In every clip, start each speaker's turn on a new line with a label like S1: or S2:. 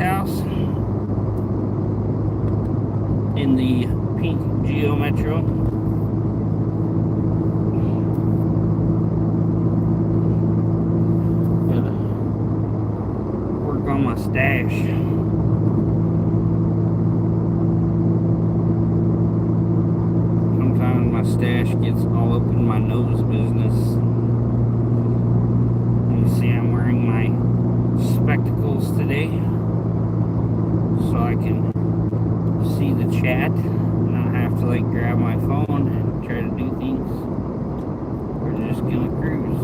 S1: house in the pink Geo Metro. Gotta work on my stash. Sometimes my stash gets all up in my nose business. You see, I'm wearing my spectacles today so I can see the chat, not have to like grab my phone and try to do things. We're just gonna cruise.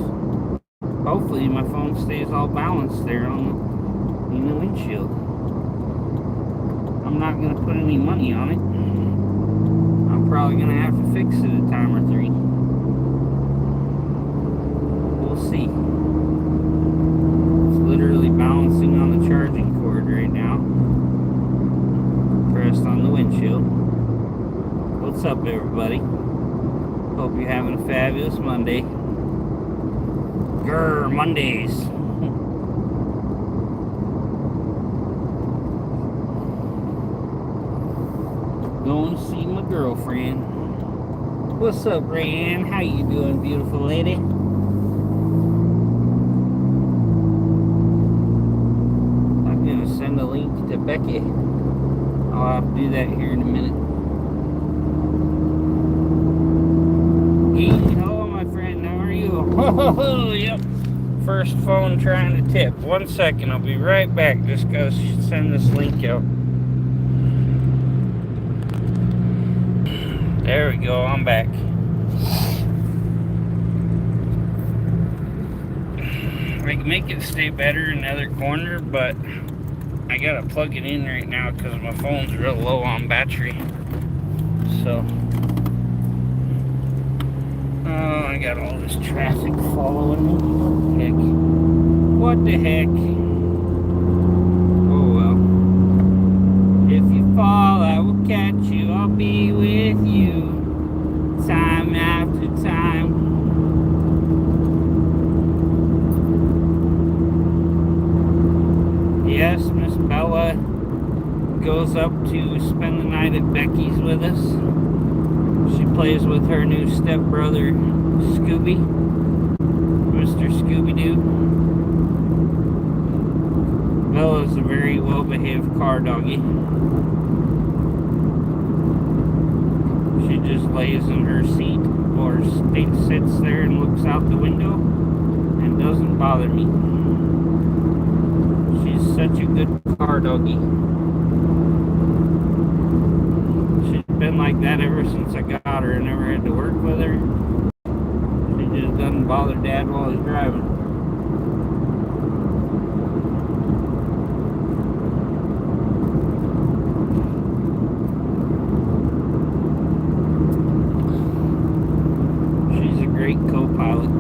S1: Hopefully my phone stays all balanced there on the windshield. I'm not gonna put any money on it. I'm probably gonna have to fix it a time or three. We'll see. It's literally balancing on the charging cord right now. Pressed on the windshield. What's up, everybody? Hope you're having a fabulous Monday. Grr, Mondays. Going to see my girlfriend. What's up, Rayanne? How you doing, beautiful lady? I'm gonna send a link to Becky. I'll have to do that here in a minute. Hey, hello, my friend. How are you? Oh, yep. First phone trying to tip. 1 second. I'll be right back. Just gotta send this link out. There we go. I'm back. I can make it stay better in the other corner, but I gotta plug it in right now because my phone's real low on battery. So, oh, I got all this traffic following me. Heck, what the heck? Oh well. If you fall, I will catch you. I'll be with you, time after time. Yes, Miss Bella goes up to spend the night at Becky's with us. She plays with her new stepbrother, Scooby, Mr. Scooby-Doo. Bella's a very well-behaved car doggy. She just lays in her seat or sits there and looks out the window and doesn't bother me. She's such a good car doggy. She's been like that ever since I got her. I never had to work with her. She just doesn't bother Dad while he's driving. She's a great co-pilot.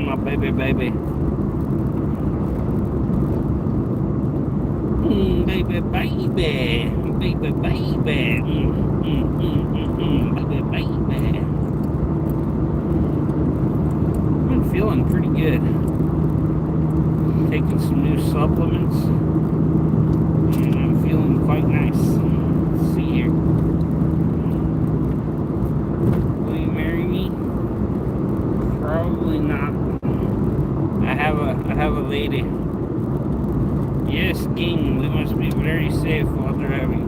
S1: My baby. Baby, baby. Baby, baby. I've been feeling pretty good. Taking some new supplements. And I'm feeling quite nice. Let's see here. Will you marry me? Probably not. I have a lady. Yes, Ging, we must be very safe while driving.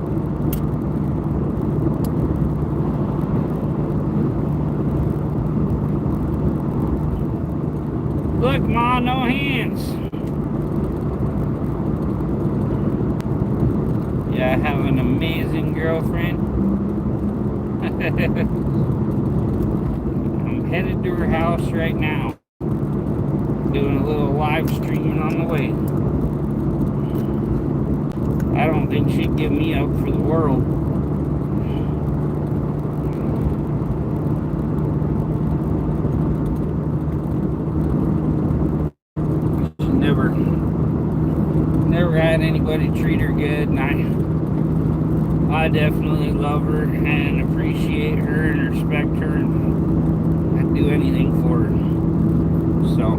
S1: Look, Ma, no hands. Yeah, I have an amazing girlfriend. I'm headed to her house right now. Doing a little live streaming on the way. I don't think she'd give me up for the world. She never had anybody treat her good, and I definitely love her and appreciate her and respect her, and I'd do anything for her. So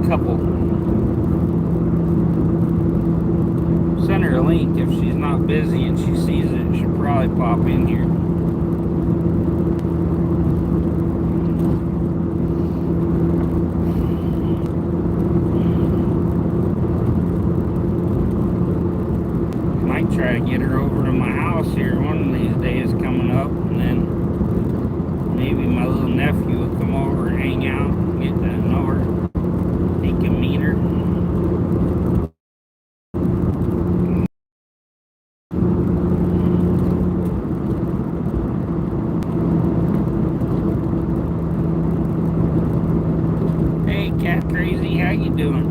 S1: couple. Send her a link if she's not busy and she sees it. She'll probably pop in here. Might try to get her over to my house here one of these days coming up, and then maybe my little nephew will come over and hang out and get to know her. He can meet her. Hey, Cat Crazy, how you doing?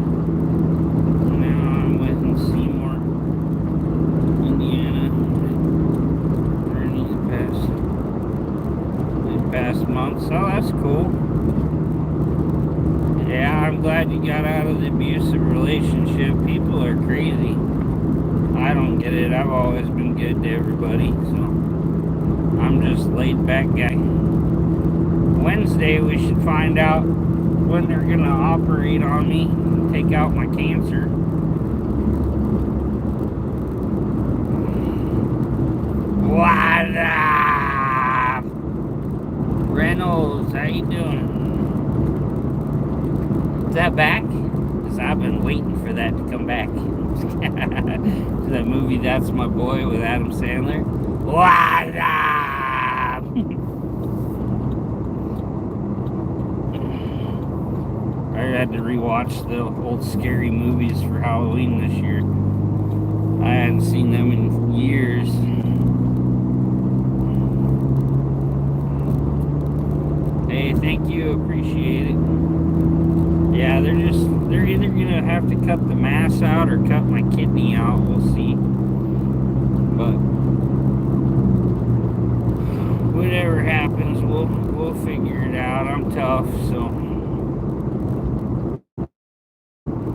S1: Now I'm with Seymour, Indiana. During these past months. Oh, that's cool. Yeah, I'm glad you got out of the abusive relationship. People are crazy. I don't get it. I've always been good to everybody, so I'm just laid back guy. Wednesday we should find out when they're gonna operate on me and take out my cancer. What up? Reynolds, how you doing? Is that back? Because I've been waiting for that to come back. That movie, That's My Boy, with Adam Sandler. What up? I had to rewatch the old scary movies for Halloween this year. I hadn't seen them in years. Hey, thank you, appreciate it. Yeah, they're either gonna have to cut the mass out or cut my kidney out. We'll see. But whatever happens, we'll figure it out. I'm tough, so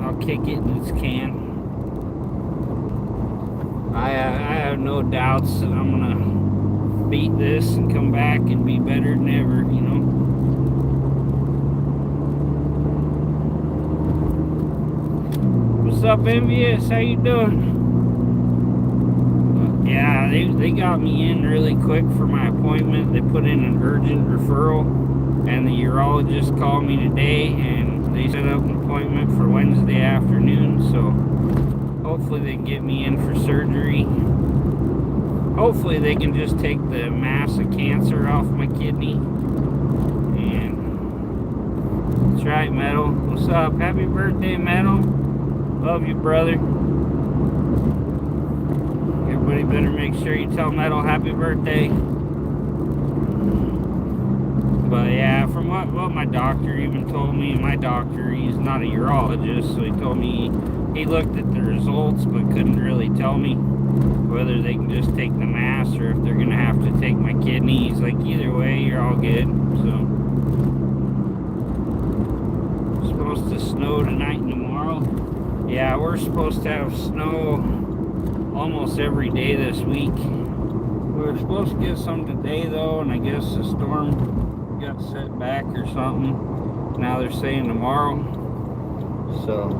S1: I'll kick it in its can. I have no doubts that I'm gonna beat this and come back and be better than ever, you know. What's up, Envious? How you doing? Yeah, they got me in really quick for my appointment. They put in an urgent referral, and the urologist called me today, and they set up an appointment for Wednesday afternoon, so hopefully they can get me in for surgery. Hopefully they can just take the mass of cancer off my kidney. And that's right, Metal. What's up? Happy birthday, Metal. Love you, brother. Everybody better make sure you tell Metal happy birthday. But yeah, from what my doctor even told me, my doctor, he's not a urologist, so he told me he looked at the results but couldn't really tell me whether they can just take the mass or if they're gonna have to take my kidney. He's like, either way, you're all good. So it's supposed to snow tonight and tomorrow. Yeah, we're supposed to have snow almost every day this week. We were supposed to get some today though, and I guess the storm got set back or something. Now they're saying tomorrow. So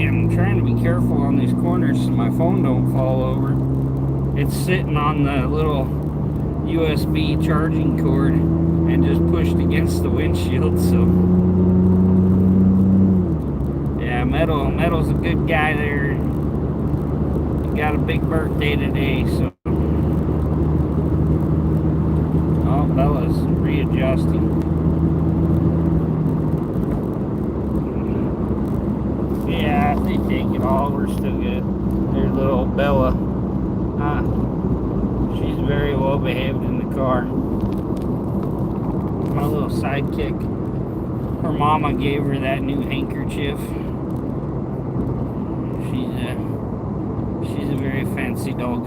S1: I'm trying to be careful on these corners so my phone don't fall over. It's sitting on the little USB charging cord and just pushed against the windshield, so yeah, Metal's a good guy there. He got a big birthday today, so oh, Bella's readjusting. Yeah, if they take it all, we're still good. There's little Bella. She's very well behaved in the car. My little sidekick. Her mama gave her that new handkerchief. She's a very fancy dog.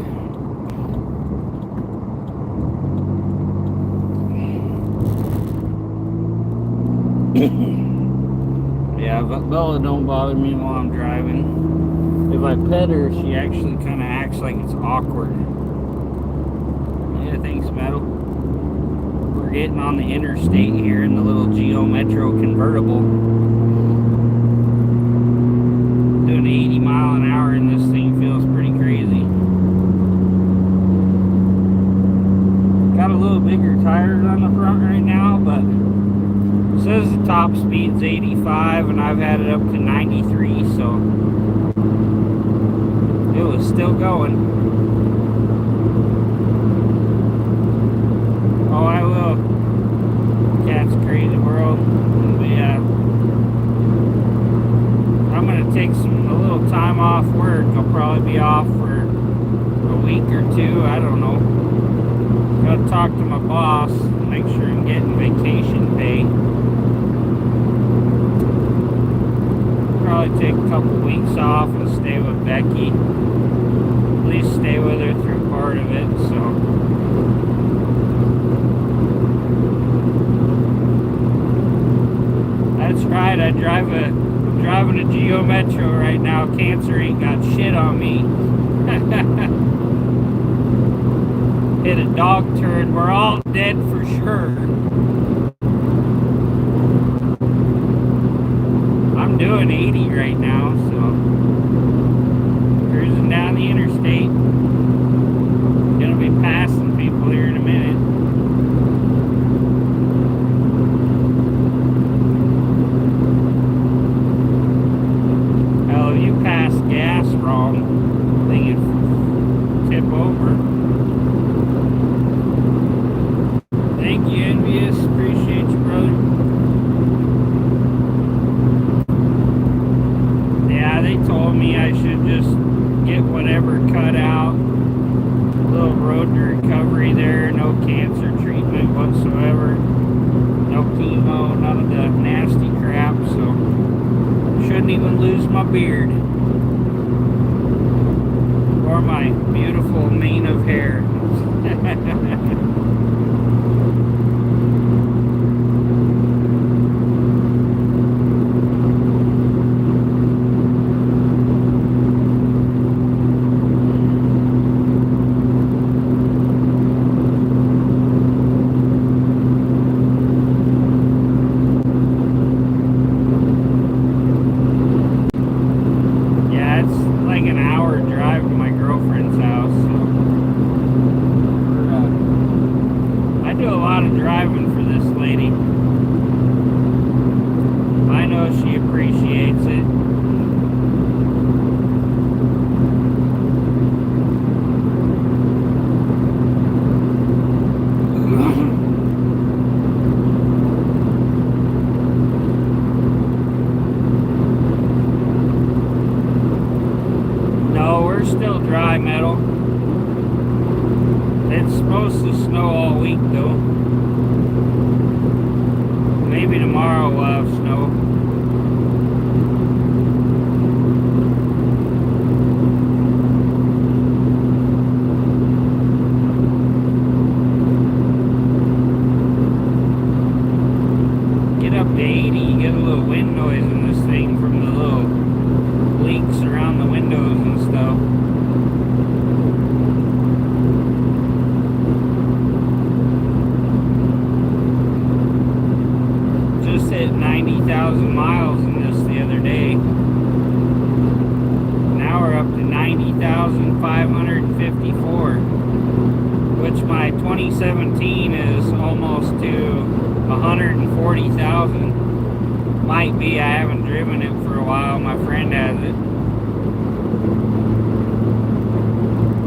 S1: Yeah, Yeah, but Bella don't bother me while I'm driving. If I pet her, she actually kind of acts like it's awkward. Yeah, thanks, Metal. We're getting on the interstate here in the little Geo Metro convertible. Doing 80 mile an hour in this thing feels pretty crazy. Got a little bigger tires on the front right now, but it says the top speed's 85 and I've had it up to 93, so it was still going. Oh, I will. Cat's crazy world. But yeah, I'm gonna take a little time off work. I'll probably be off for a week or two. I don't know. Gotta talk to my boss, make sure I'm getting vacation pay. Probably take a couple weeks off and stay with Becky. At least stay with her through part of it, so. That's right, I'm driving a Geo Metro right now. Cancer ain't got shit on me. Hit a dog turd, we're all dead for sure. I'm doing 80 right now, so cruising down the interstate. Gonna be passing people here in a minute. Hell, if you pass gas wrong, they can tip over. Thank you, Envious. Appreciate you, brother. Yeah, they told me I should just get whatever cut out. A little road to recovery there. No cancer treatment whatsoever. No chemo, none of the nasty crap. So, shouldn't even lose my beard. Or my beautiful mane of hair. Still dry, Metal. It's supposed to snow all week though. Maybe tomorrow we'll have snow. Get up to 80, you get a little wind noise in this thing from the little leaks around the windows and stuff. Just hit 90,000 miles in this the other day. Now we're up to 90,554, which my 2017 is almost to 140,000. Might be, I haven't driven it for a while. My friend has it.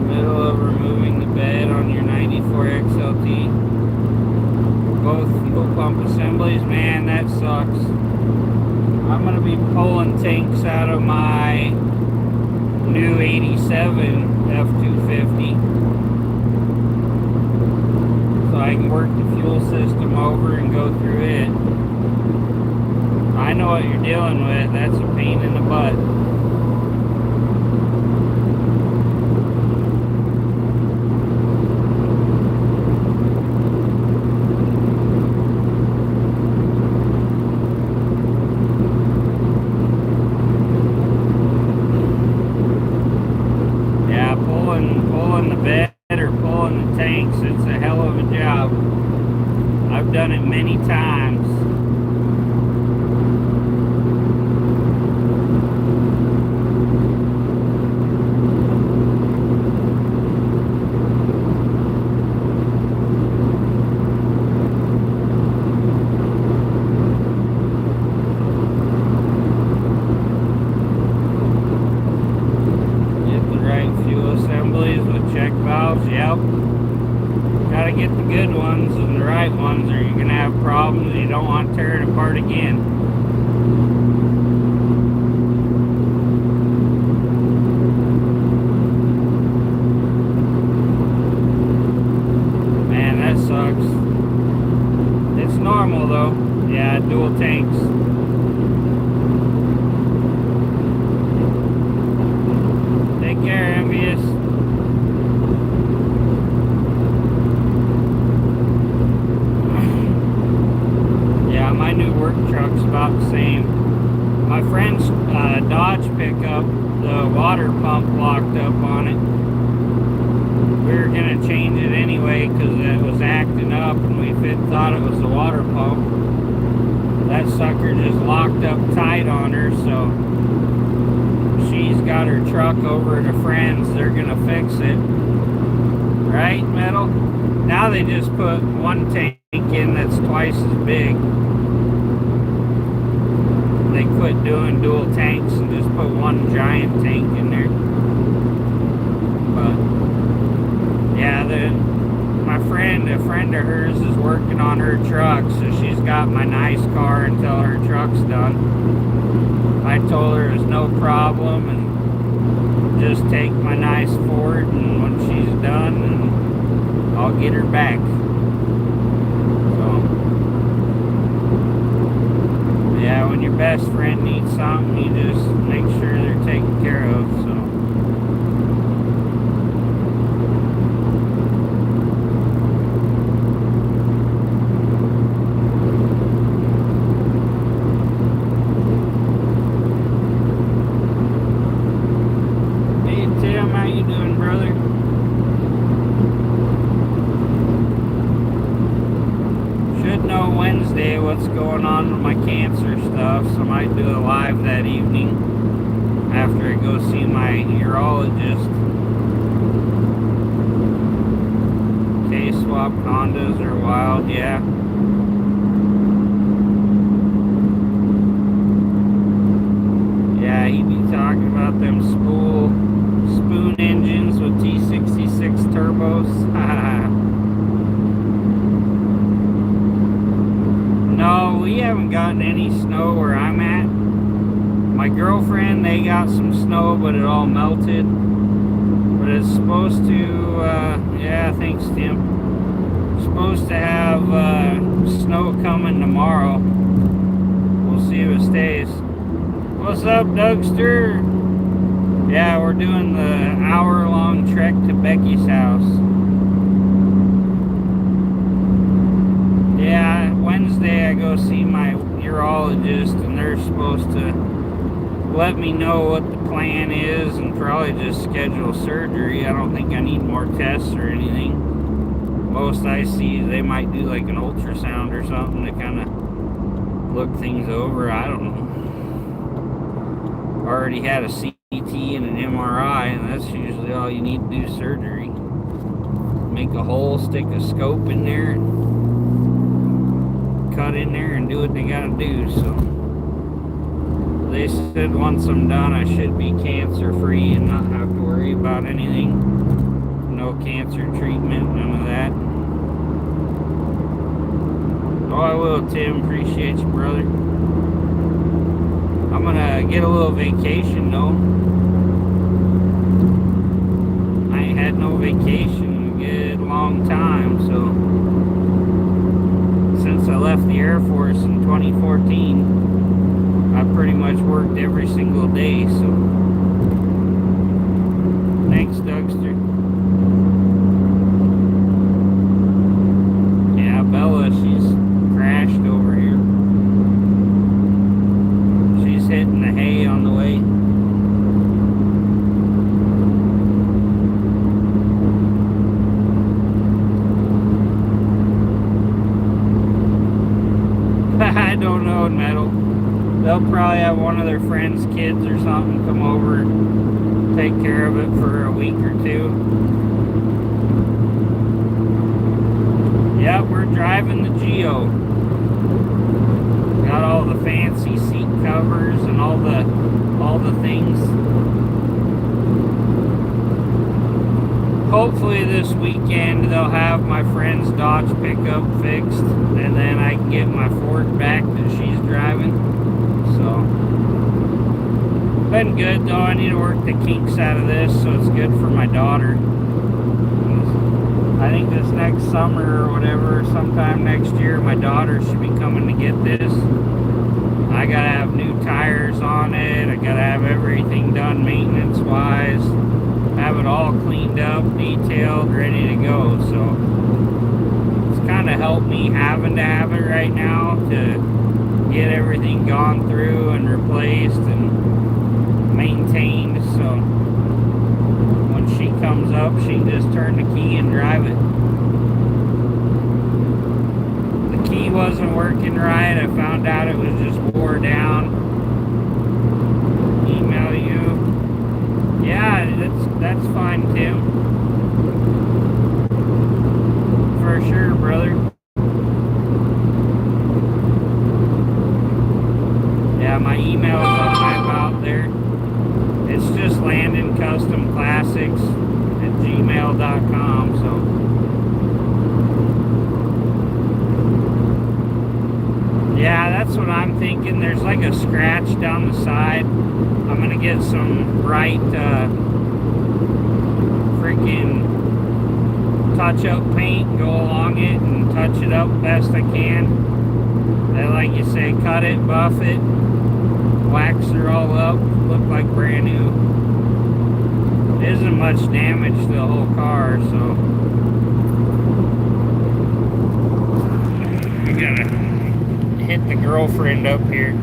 S1: Middle of removing the bed on your 94 XLT. Both fuel pump assemblies, man, that sucks. I'm gonna be pulling tanks out of my new 87 F250 so I can work the fuel system over and go through it. I know what you're dealing with. That's a pain in the butt. Yep. Gotta get the good ones and the right ones, or you're gonna have problems you don't want to tear it apart again. Man, that sucks. It's normal though. Yeah, dual tanks. Take care, Envious. Yeah, my new work truck's about the same. My friend's Dodge pickup, the water pump locked up on it. We were gonna change it anyway because it was acting up, and we thought it was the water pump. That sucker just locked up tight on her, so she's got her truck over at a friend's. They're gonna fix it. Right, Metal? Now they just put one tank in that's twice as big. They quit doing dual tanks and just put one giant tank in there. But yeah, a friend of hers is working on her truck, so she's got my nice car until her truck's done. I told her it's no problem, and just take my nice Ford, and when she's done, and I'll get her back. So yeah, when your best friend needs something, you just make sure they're taken care of. So Wednesday what's going on with my cancer stuff, so I might do a live that evening after I go see my urologist. K-swap Hondas are wild, yeah. Yeah, he'd be talking about them spoon engines with T66 turbos. No, we haven't gotten any snow where I'm at. My girlfriend, they got some snow, but it all melted. But it's supposed to, yeah, thanks, Tim. Supposed to have snow coming tomorrow. We'll see if it stays. What's up, Dougster? Yeah, we're doing the hour-long trek to Becky's house. Yeah, Wednesday I go see my urologist, and they're supposed to let me know what the plan is and probably just schedule surgery. I don't think I need more tests or anything. Most I see, they might do like an ultrasound or something to kind of look things over. I don't know. Already had a CT and an MRI, and that's usually all you need to do surgery. Make a hole, stick a scope in there, cut in there and do what they gotta do. So they said once I'm done I should be cancer free and not have to worry about anything. No cancer treatment, none of that. Oh, I will, Tim. Appreciate you, brother. I'm gonna get a little vacation though. I ain't had no vacation in a good long time, so since I left the Air Force in 2014, I pretty much worked every single day, so thanks, Dougster. Yeah, Bella, she's crashed over here. She's hitting the hay on the way. I don't know, Metal. They'll probably have one of their friends' kids or something come over and take care of it for a week or two. Yep, we're driving the Geo. Got all the fancy seat covers and all the things. hopefully this weekend they'll have my friend's Dodge pickup fixed, and then I can get my Ford back that she's driving. So, been good though. I need to work the kinks out of this, so it's good for my daughter. I think this next summer or whatever, sometime next year, my daughter should be coming to get this. I gotta have new tires on it. I gotta have everything done maintenance wise. Have it all cleaned up, detailed, ready to go. So it's kind of helped me having to have it right now to get everything gone through and replaced and maintained. So when she comes up, she can just turn the key and drive it. The key wasn't working right. I found out it was just wore down. Email you. Yeah, that's fine, Tim. For sure, brother. Yeah, my email's on my about there. It's just LandonCustomClassics@gmail.com. So yeah, that's what I'm thinking. There's like a scratch down the side. I'm gonna get some bright freaking touch-up paint, go along it and touch it up best I can. They, like you say, cut it, buff it, wax her all up, look like brand new. It isn't much damage to the whole car, so I gotta hit the girlfriend up here.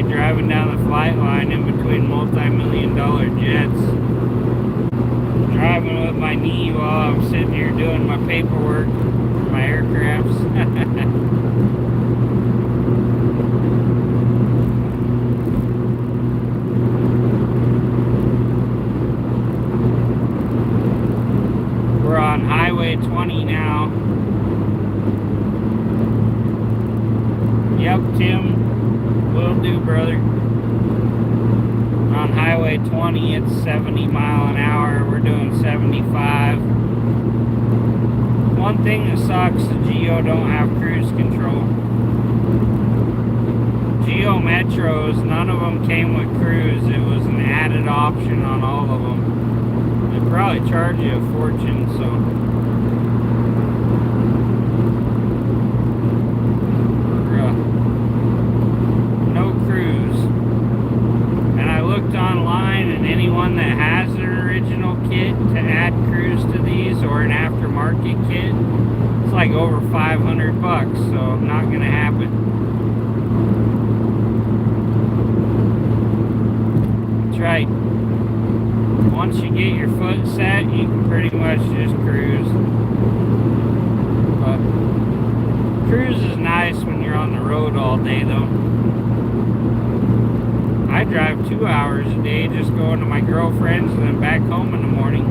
S1: Driving down the flight line in between multi-million-dollar jets, driving with my knee while I'm sitting here doing my paperwork for my aircrafts. We're on Highway 20 now. Yep, Tim. Will do, brother. On Highway 20, it's 70 mile an hour. We're doing 75. One thing that sucks, the Geo don't have cruise control. Geo Metros, none of them came with cruise. It was an added option on all of them. They probably charge you a fortune, so. Online, and anyone that has an original kit to add cruise to these or an aftermarket kit, it's like over $500, so not gonna happen. That's right. Once you get your foot set, you can pretty much just cruise. But cruise is nice when you're on the road all day, though. I drive 2 hours a day just going to my girlfriend's and then back home in the morning.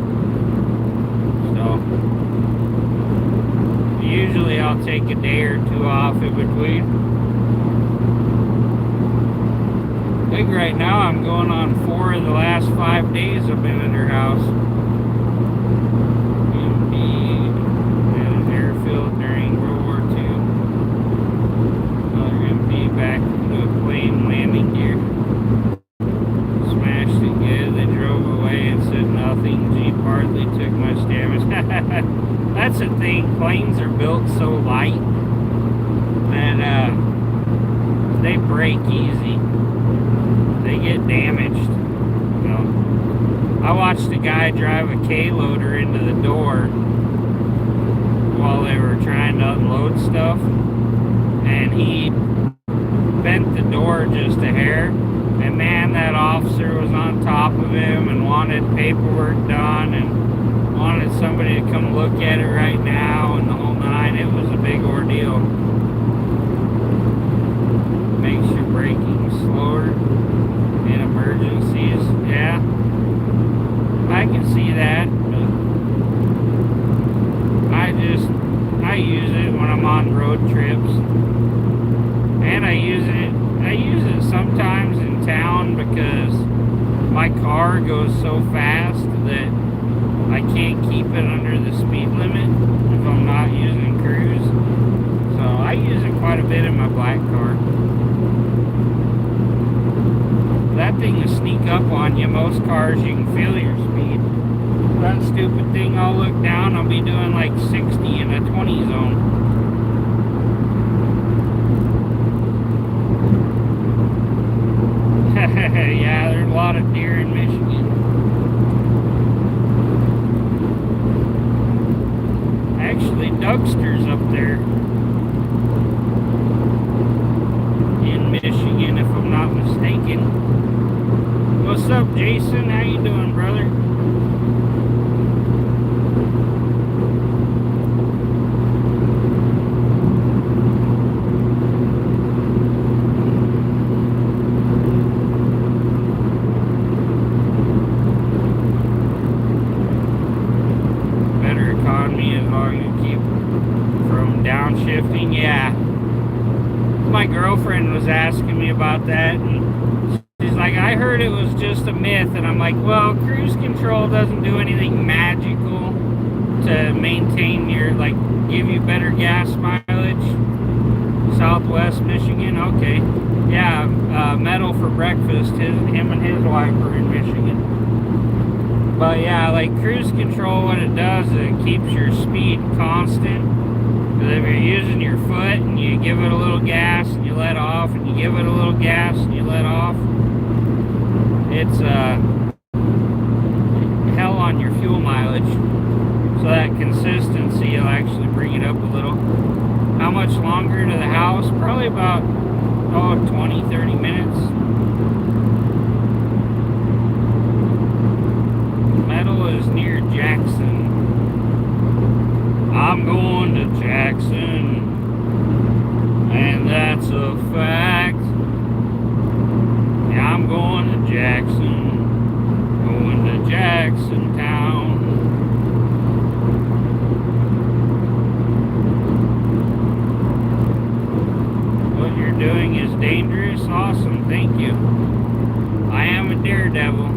S1: So usually I'll take a day or two off in between. I think right now I'm going on 4 of the last 5 days I've been in her house. MD and an airfield during World War II. Another MD back into a plane landing gear. Smashed it good. They drove away and said nothing. Jeep hardly took much damage. That's the thing. Planes are built so light that they break easy. They get damaged. You know, I watched a guy drive a K-loader into the door while they were trying to unload stuff, and he bent the door just a hair, and man, that officer was on top of him and wanted paperwork done and wanted somebody to come look at it right now and the whole nine. It was a big ordeal. Makes your braking slower in emergencies. Yeah, I can see that, but I use it when I'm on road trips, and I use it sometimes in town because my car goes so fast that I can't keep it under the speed limit if I'm not using cruise. So I use it quite a bit in my black car. That thing will sneak up on you. Most cars, you can feel your speed. That stupid thing, I'll look down, I'll be doing like 60 in a 20 zone. Yeah, there's a lot of deer in Michigan. Actually, Dougsters up there in Michigan, if I'm not mistaken. What's up, Jason? How you doing, brother? Better economy as long as you keep from downshifting. Yeah. My girlfriend was asking me about that, and she's like, I heard it was just a myth, and I'm like, well, cruise control doesn't do anything magical to maintain your, like, give you better gas mileage. Southwest Michigan, okay. Yeah, Metal for breakfast, him and his wife are in Michigan. But yeah, like cruise control, what it does is it keeps your speed constant. Because if you're using your foot and you give it a little gas and you let off, and you give it a little gas and you let off, it's hell on your fuel mileage. So that consistency will actually bring it up a little. How much longer to the house? Probably about 20-30 minutes. Metal is near Jackson. I'm going to Jackson, and that's a fact. Yeah, I'm going to Jackson, going to Jackson Town. What you're doing is dangerous. Awesome, thank you. I am a daredevil.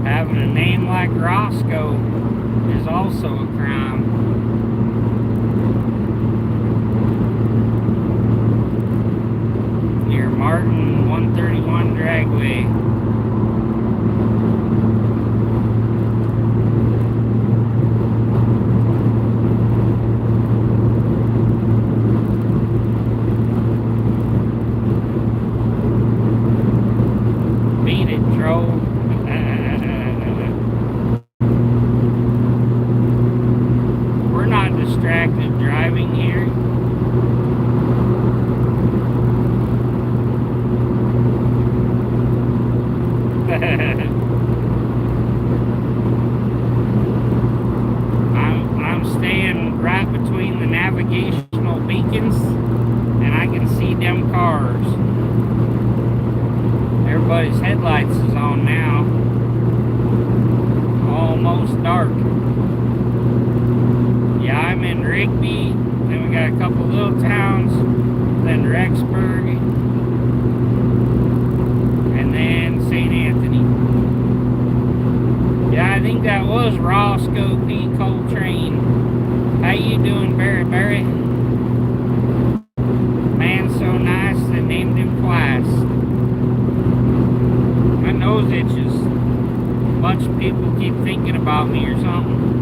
S1: Having a name like Roscoe is also a crime. Near Martin 131 Dragway. Beat it, troll. of driving here. I'm staying right between the navigational beacons, and I can see them cars. Everybody's headlights is on now. Almost dark. Yeah, I'm in Rigby. Then we got a couple little towns. Then Rexburg. And then St. Anthony. Yeah, I think that was Roscoe P. Coltrane. How you doing, Barry? Man, so nice they named him twice. My nose itches. A bunch of people keep thinking about me or something.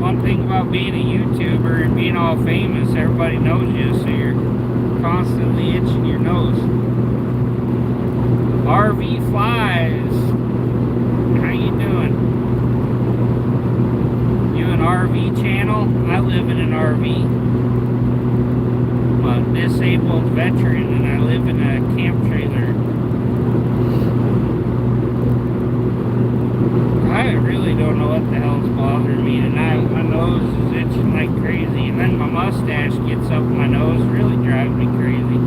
S1: One thing about being a YouTuber and being all famous, everybody knows you, so you're constantly itching your nose. RV Flies, how you doing? You an RV channel? I live in an RV. I'm a disabled veteran and I live in a camp trailer. I really don't know what the hell's bothering me tonight. My nose is itching like crazy, and then my mustache gets up my nose, really drives me crazy.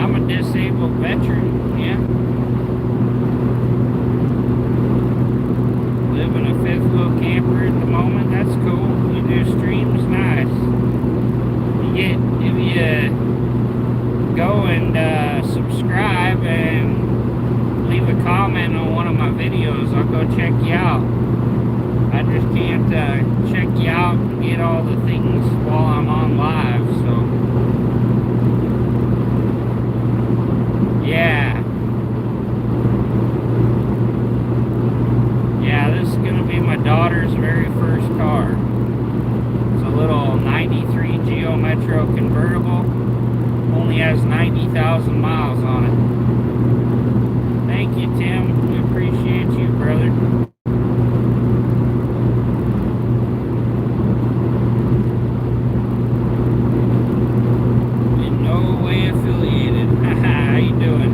S1: I'm a disabled veteran, yeah. Live in a fifth wheel camper at the moment, that's cool. You do streams, nice. If you go and subscribe and leave a comment on one of my videos, I'll go check you out. I just can't check you out and get all the things while I'm on live, so yeah, this is gonna be my daughter's very first car. It's a little 93 Geo Metro convertible. Only has 90,000 miles on it. Thank you, Tim. We appreciate you, brother. In no way affiliated. How you doing?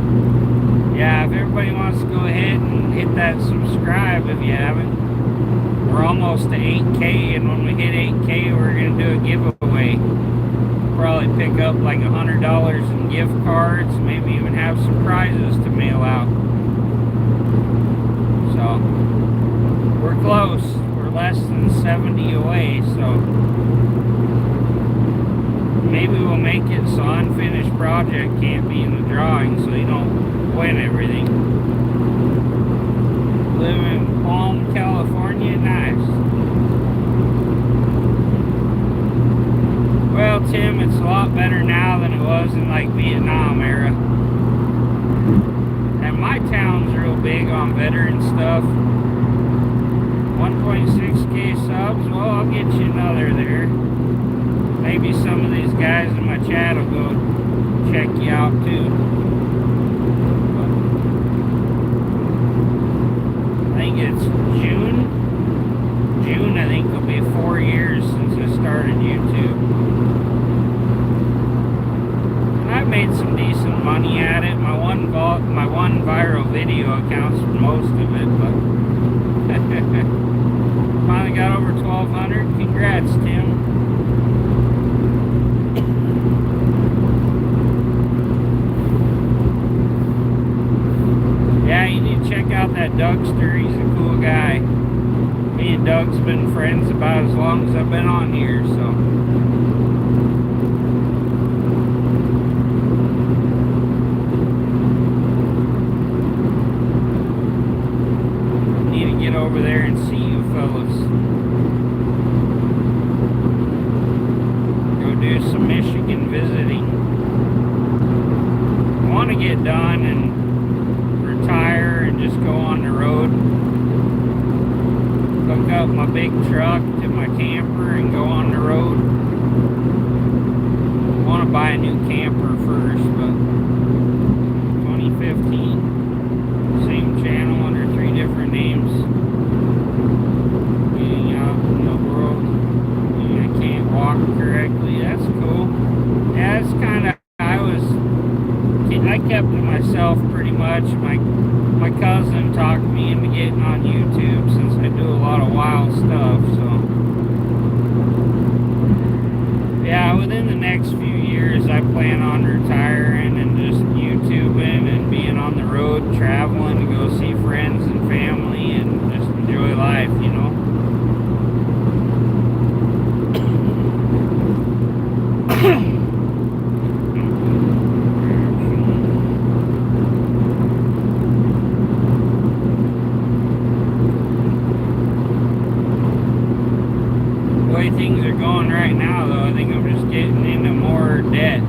S1: Yeah, if everybody wants to go ahead and hit that subscribe if you haven't. We're almost to 8K, and when we hit 8K, we're going to do a giveaway. Probably pick up like $100 in gift cards, maybe even have some prizes to mail out. So, we're close. We're less than 70 away, so maybe we'll make it so unfinished project can't be in the drawing, so you don't win everything. Live in Palm, California, nice. Well, Tim, it's a lot better now than it was in like Vietnam era. And my town's real big on veteran stuff. 1.6K subs, well, I'll get you another there. Maybe some of these guys in my chat will go check you out too. I think it's June, I think it'll be 4 years since I started YouTube. And I've made some decent money at it. My one viral video accounts for most of it, but finally got over 1,200. Congrats, Tim. Yeah, you need to check out that Dougster. He's a cool guy. Me and Doug's been friends about as long as I've been on here, so. Need to get over there and see you fellas. Go do some Michigan visiting. I want to get done and retire and just go on the road. Hook up my big truck to my camper and go on the road. I want to buy a new camper first, but myself pretty much. My cousin talked me into getting on YouTube since I do a lot of wild stuff, so yeah, within the next few years I plan on retiring and just YouTubing and being on the road, traveling to go see friends and family and just enjoy life, you know. The way things are going right now, though, I think I'm just getting into more debt.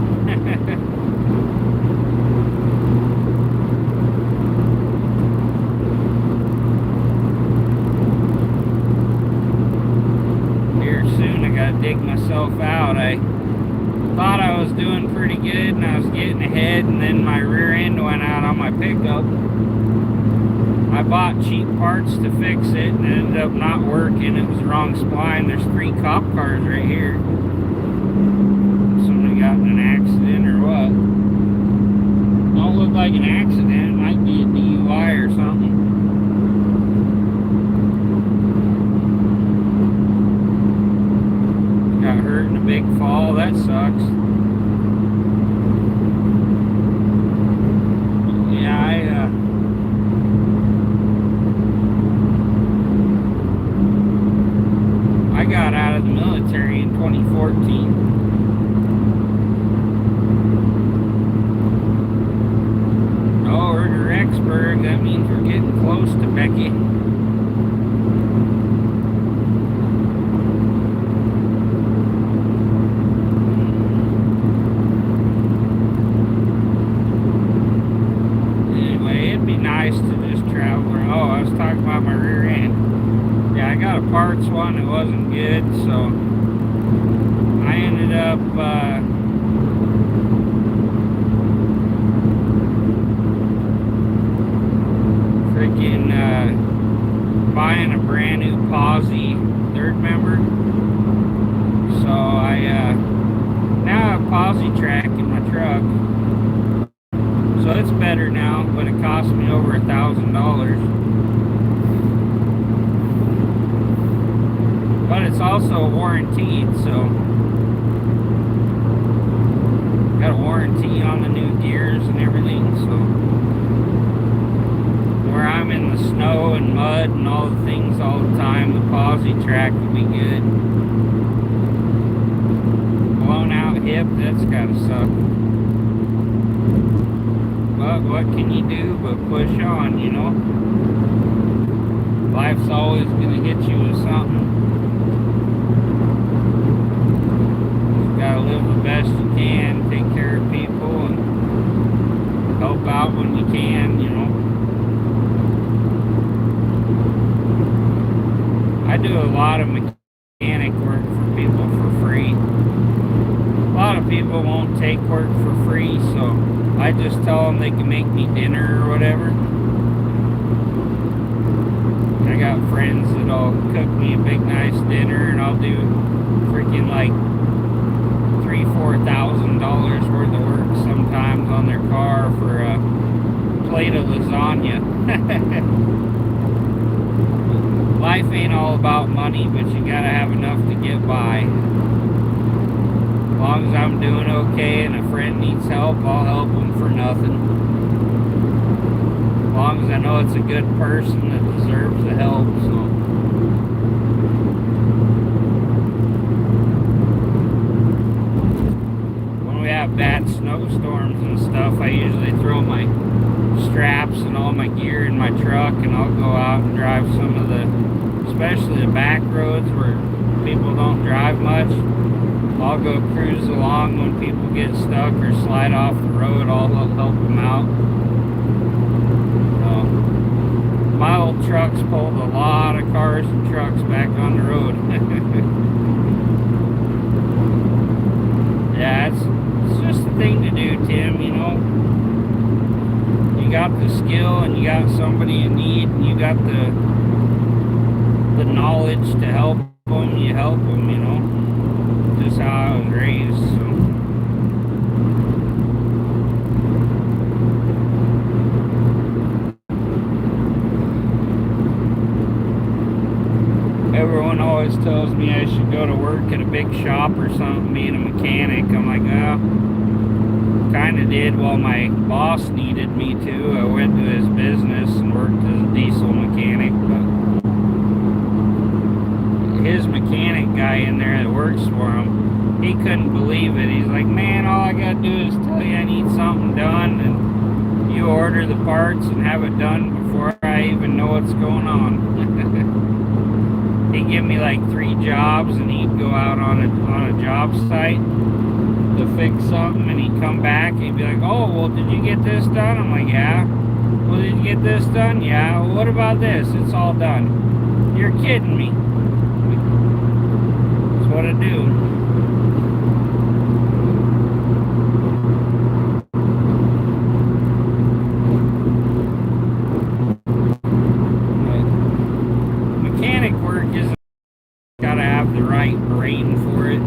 S1: Here soon I gotta dig myself out. I thought I was doing pretty good and I was getting ahead, and then my rear end went out on my pickup. I bought cheap parts to fix it and it ended up not working. It was the wrong spline. There's 3 cop cars right here. Somebody got in an accident or what? Don't look like an accident. It might be a DUI or something. Got hurt in a big fall. That sucks. I got out of the military in 2014. Oh, we're to Rexburg. That means we're getting close to Becky. Anyway, it'd be nice to just travel. Oh, I was talking about my rear end. Yeah, I got a parts one that wasn't good, so I ended up freaking buying a brand new posi third member. So I now have posi track in my truck, so it's better now, but it cost me over $1,000. But it's also warranted, so got a warranty on the new gears and everything. So where I'm in the snow and mud and all the things all the time, the posi track would be good. Blown out hip, that's gotta suck. But what can you do but push on, you know? Life's always gonna hit you with something. Gotta live the best you can, take care of people, and help out when you can, you know. I do a lot of mechanic work for people for free. A lot of people won't take work for free, so I just tell them they can make me dinner or whatever. I got friends that'll cook me a big nice dinner, and I'll do freaking like $3,000-$4,000 worth of work sometimes on their car for a plate of lasagna. Life ain't all about money, but you gotta have enough to get by. As long as I'm doing okay and a friend needs help, I'll help them for nothing. As long as I know it's a good person that deserves the help, so. Bad snowstorms and stuff, I usually throw my straps and all my gear in my truck, and I'll go out and drive some of the, especially the back roads where people don't drive much. I'll go cruise along when people get stuck or slide off the road. I'll help them out. So, my old trucks pulled a lot of cars and trucks back on the road. Yeah, it's just a thing to do, Tim, you know. You got the skill and you got somebody in need and you got the knowledge to help them, you help them, you know. Just how I was raised, so. always tells me I should go to work at a big shop or something, being a mechanic. I'm like, oh, kind of did while my boss needed me to. I went to his business and worked as a diesel mechanic, but his mechanic guy in there that works for him, he couldn't believe it. He's like, man, all I gotta do is tell you I need something done, and you order the parts and have it done before I even know what's going on. He'd give me like 3 jobs, and he'd go out on a job site to fix something, and he'd come back and he'd be like, oh, well, did you get this done? I'm like, yeah. Well, did you get this done? Yeah. Well, what about this? It's all done. You're kidding me. That's what I do. Mechanic work is gotta have the right brain for it.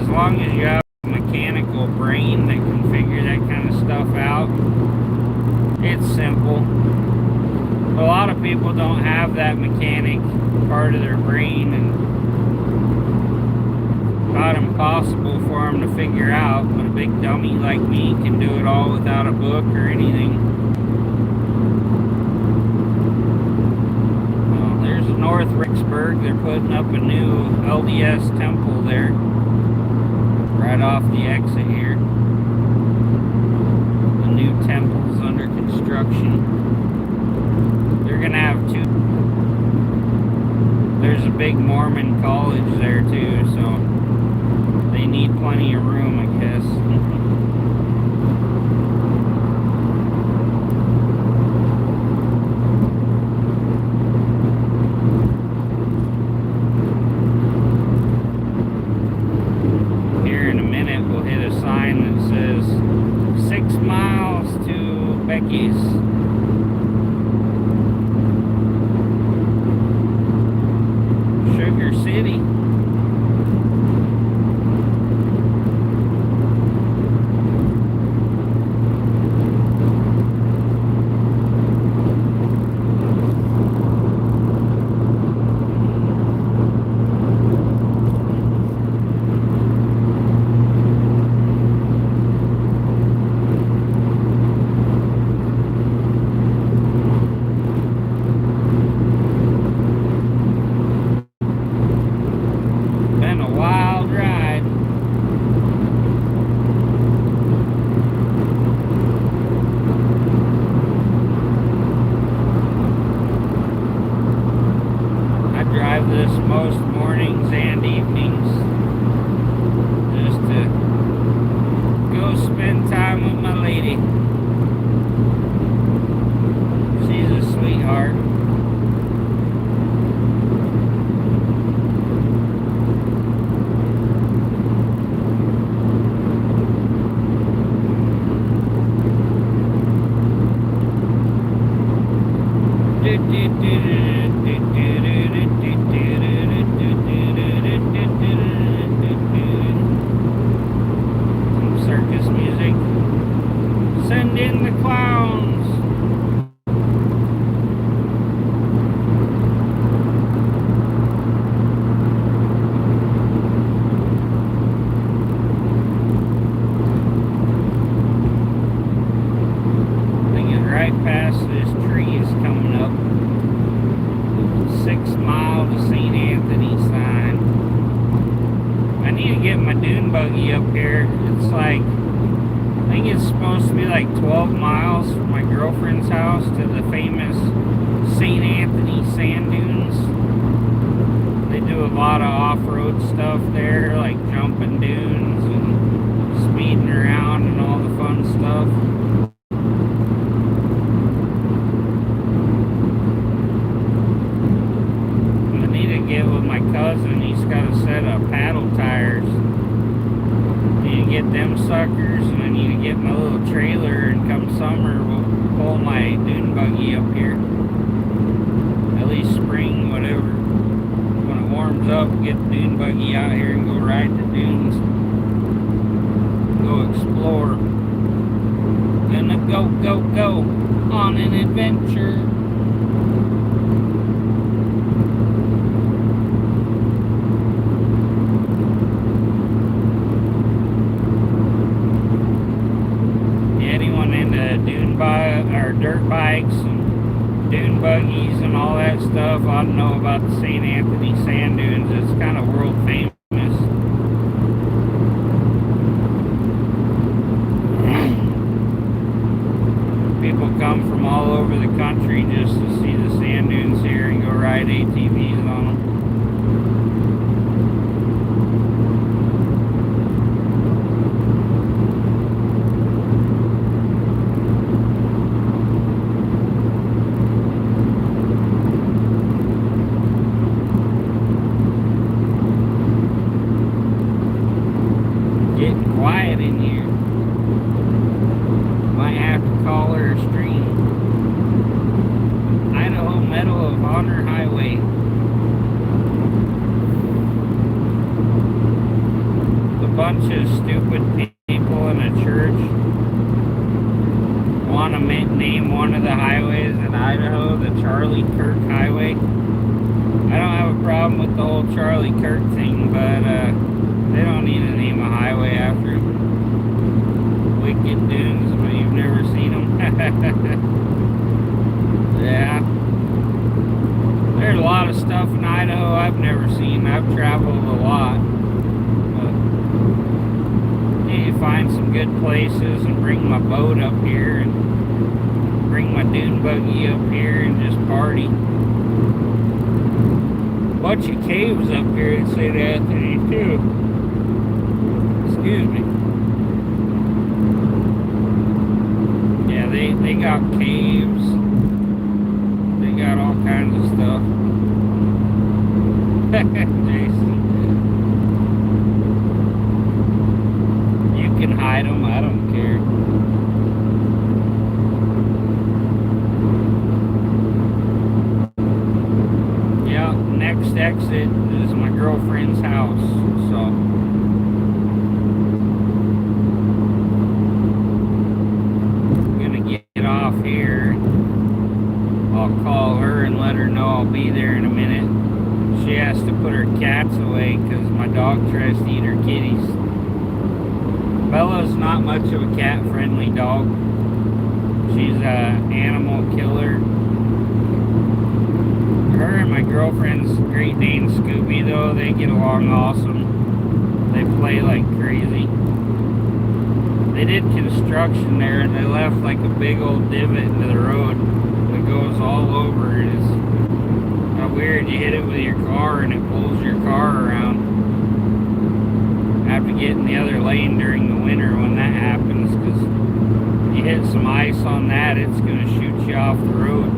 S1: As long as you have a mechanical brain that can figure that kind of stuff out, it's simple. A lot of people don't have that mechanic part of their brain, and about impossible for them to figure out, but a big dummy like me can do it all without a book or anything. Well, there's North Ricksburg. They're putting up a new LDS temple there, right off the exit here. The new temple's under construction. They're gonna have 2. There's a big Mormon college there too, so they need plenty of room, I guess. Here in a minute, we'll hit a sign that says 6 miles to Becky's. Sugar City. Been a wild ride. I drive this most mornings and evenings just to go spend time with my lady. She's a sweetheart. Some circus music. Send in the clowns. Thinking right past this tree is coming up. 6 mile to St. Anthony sign. I need to get my dune buggy up here. It's like, I think it's supposed to be like 12 miles from my girlfriend's house to the famous St. Anthony sand dunes. They do a lot of off-road stuff there, like jumping dunes and speeding around and all the fun stuff. Get with my cousin. He's got a set of paddle tires. Need to get them suckers, and I need to get my little trailer, and come summer we'll pull my dune buggy up here. At least spring, whatever. When it warms up, get the dune buggy out here and go ride the dunes. Go explore. Gonna go on an adventure. dirt bikes and dune buggies and all that stuff ought to know about the St. Anthony sand dunes. It's kind of world famous. People come from all over the country just to see the sand dunes here and go ride ATVs on them. Getting quiet in here. Might have to call her a stream. Idaho Medal of Honor Highway. A bunch of stupid people in a church want to name one of the highways in Idaho the Charlie Kirk Highway. I don't have a problem with the whole Charlie Kirk thing, but they don't need to name a highway after him. Wicked dunes, but you've never seen them. Yeah. There's a lot of stuff in Idaho I've never seen. I've traveled a lot. But need to find some good places and bring my boat up here and bring my dune buggy up here and just party. Bunch of caves up here in St. Anthony too. Excuse me. Yeah, they got caves. They got all kinds of stuff. Jason. You can hide them, I don't care. Yeah, next exit is my girlfriend's house, so off here. I'll call her and let her know I'll be there in a minute. She has to put her cats away because my dog tries to eat her kitties. Bella's not much of a cat-friendly dog. She's an animal killer. Her and my girlfriend's Great Dane Scooby, though, they get along awesome. They play like crazy. They did construction there and they left like a big old divot into the road that goes all over. It is kind of weird. You hit it with your car and it pulls your car around. Have to get in the other lane during the winter when that happens, because you hit some ice on that, it's going to shoot you off the road.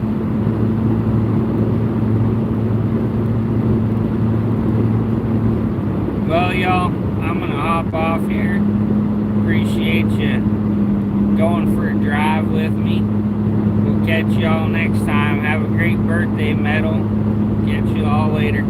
S1: Well, y'all, I'm going to hop off here. Appreciate you going for a drive with me. We'll catch y'all next time. Have a great birthday, Metal. Catch you all later.